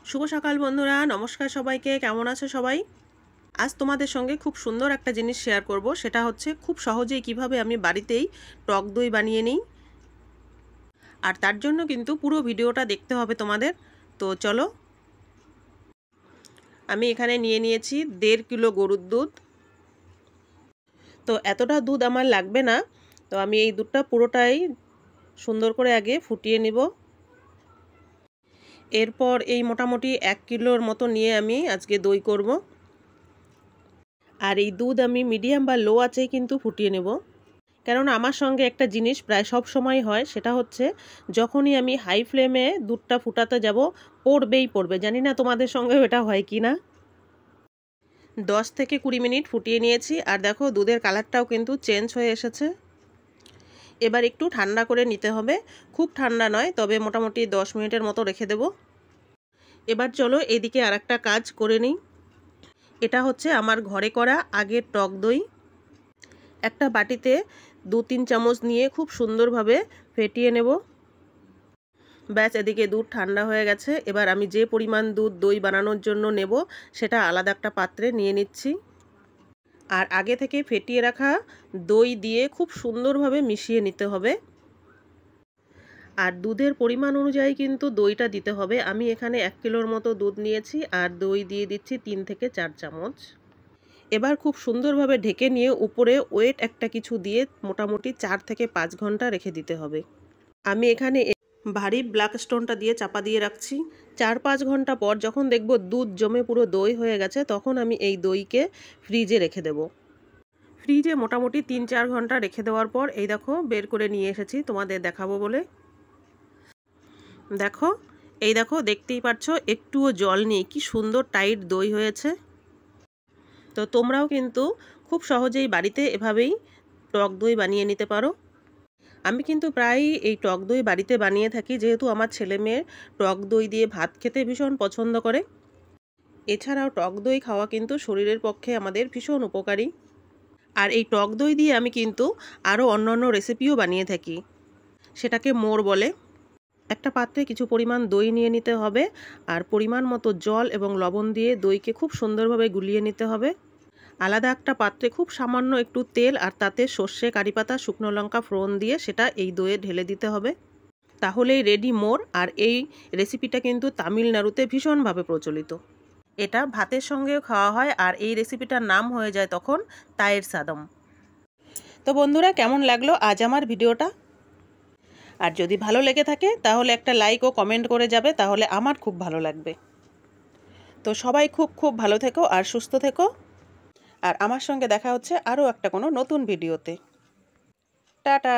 শুভ সকাল বন্ধুরা, নমস্কার সবাইকে। কেমন আছো সবাই? আজ তোমাদের সঙ্গে খুব সুন্দর একটা জিনিস শেয়ার করব। সেটা হচ্ছে খুব সহজেই কিভাবে আমি বাড়িতেই টক দই বানিয়ে নিই। আর তার জন্য কিন্তু পুরো ভিডিওটা দেখতে হবে তোমাদের। তো চলো, আমি এখানে নিয়ে নিয়েছি 1.5 কিলো গরুর দুধ। তো এতটা দুধ আমার লাগবে না, তো আমি এই দুধটা পুরোটাই সুন্দর করে আগে ফুটিয়ে নিব। এরপর এই মোটামুটি 1 কিলোর মতো নিয়ে আমি আজকে দই করব। আর এই দুধ আমি মিডিয়াম বা লো আঁচেই কিন্তু ফুটিয়ে নেব, কেননা আমার সঙ্গে একটা জিনিস প্রায় সব সময় হয়, সেটা হচ্ছে যখনই আমি হাই ফ্লেমে দুধটা ফুটাতে যাব পড়বে। জানি না তোমাদের সঙ্গেও এটা হয় কি না। 10 থেকে 20 মিনিট ফুটিয়ে নিয়েছি, আর দেখো দুধের কালারটাও কিন্তু চেঞ্জ হয়ে এসেছে। এবার একটু ঠান্ডা করে নিতে হবে, খুব ঠান্ডা নয়, তবে মোটামুটি 10 মিনিটের মতো রেখে দেব। এবার চলো এদিকে আর একটা কাজ করে নিই। এটা হচ্ছে আমার ঘরে করা আগের টক দই। একটা বাটিতে 2-3 চামচ নিয়ে খুব সুন্দরভাবে ফেটিয়ে নেব। ব্যাস, এদিকে দুধ ঠান্ডা হয়ে গেছে। এবার আমি যে পরিমাণ দুধ দই বানানোর জন্য নেব সেটা আলাদা একটা পাত্রে নিয়ে নিচ্ছি। আর আগে থেকে ফেটিয়ে রাখা দই দিয়ে খুব সুন্দরভাবে মিশিয়ে নিতে হবে। আর দুধের পরিমাণ অনুযায়ী কিন্তু দইটা দিতে হবে। আমি এখানে 1 কিলোর মতো দুধ নিয়েছি, আর দই দিয়ে দিচ্ছি 3 থেকে 4 চামচ। এবার খুব সুন্দরভাবে ঢেকে নিয়ে উপরে ওয়েট একটা কিছু দিয়ে মোটামুটি 4 থেকে 5 ঘন্টা রেখে দিতে হবে। আমি এখানে ভারী ব্ল্যাক স্টোনটা দিয়ে চাপা দিয়ে রাখছি। 4-5 ঘন্টা পর যখন দেখব দুধ জমে পুরো দই হয়ে গেছে, তখন আমি এই দইকে ফ্রিজে রেখে দেব। ফ্রিজে মোটামুটি 3-4 ঘন্টা রেখে দেওয়ার পর এই দেখো বের করে নিয়ে এসেছি তোমাদের দেখাবো বলে। দেখো, এই দেখো, দেখতেই পাচ্ছ একটুও জল নেই, কি সুন্দর টাইট দই হয়েছে। তো তোমরাও কিন্তু খুব সহজেই বাড়িতে এভাবেই টক দই বানিয়ে নিতে পারো। আমি কিন্তু প্রায়ই এই টক দই বাড়িতে বানিয়ে থাকি, যেহেতু আমার ছেলে মেয়ে টক দই দিয়ে ভাত খেতে ভীষণ পছন্দ করে। এছাড়াও টক দই খাওয়া কিন্তু শরীরের পক্ষে আমাদের ভীষণ উপকারী। আর এই টক দই দিয়ে আমি কিন্তু আরও অন্যান্য রেসিপিও বানিয়ে থাকি, সেটাকে মোড় বলে। একটা পাত্রে কিছু পরিমাণ দই নিয়ে নিতে হবে, আর পরিমাণ মতো জল এবং লবণ দিয়ে দইকে খুব সুন্দরভাবে গুলিয়ে নিতে হবে। আলাদা একটা পাত্রে খুব সামান্য একটু তেল, আর তাতে সর্ষে, কারিপাতা, শুকনো লঙ্কা ফোড়ন দিয়ে সেটা এই দইয়ে ঢেলে দিতে হবে। তাহলেই রেডি মোর। আর এই রেসিপিটা কিন্তু তামিলনাড়ুতে ভীষণভাবে প্রচলিত। এটা ভাতের সঙ্গেও খাওয়া হয়, আর এই রেসিপিটার নাম হয়ে যায় তখন তায়ের সাদম। তো বন্ধুরা, কেমন লাগলো আজ আমার ভিডিওটা? আর যদি ভালো লেগে থাকে তাহলে একটা লাইক ও কমেন্ট করে যাবে, তাহলে আমার খুব ভালো লাগবে। তো সবাই খুব খুব ভালো থেকো আর সুস্থ থেকো। আর আমার সঙ্গে দেখা হচ্ছে আরও একটা কোনো নতুন ভিডিওতে। টাটা।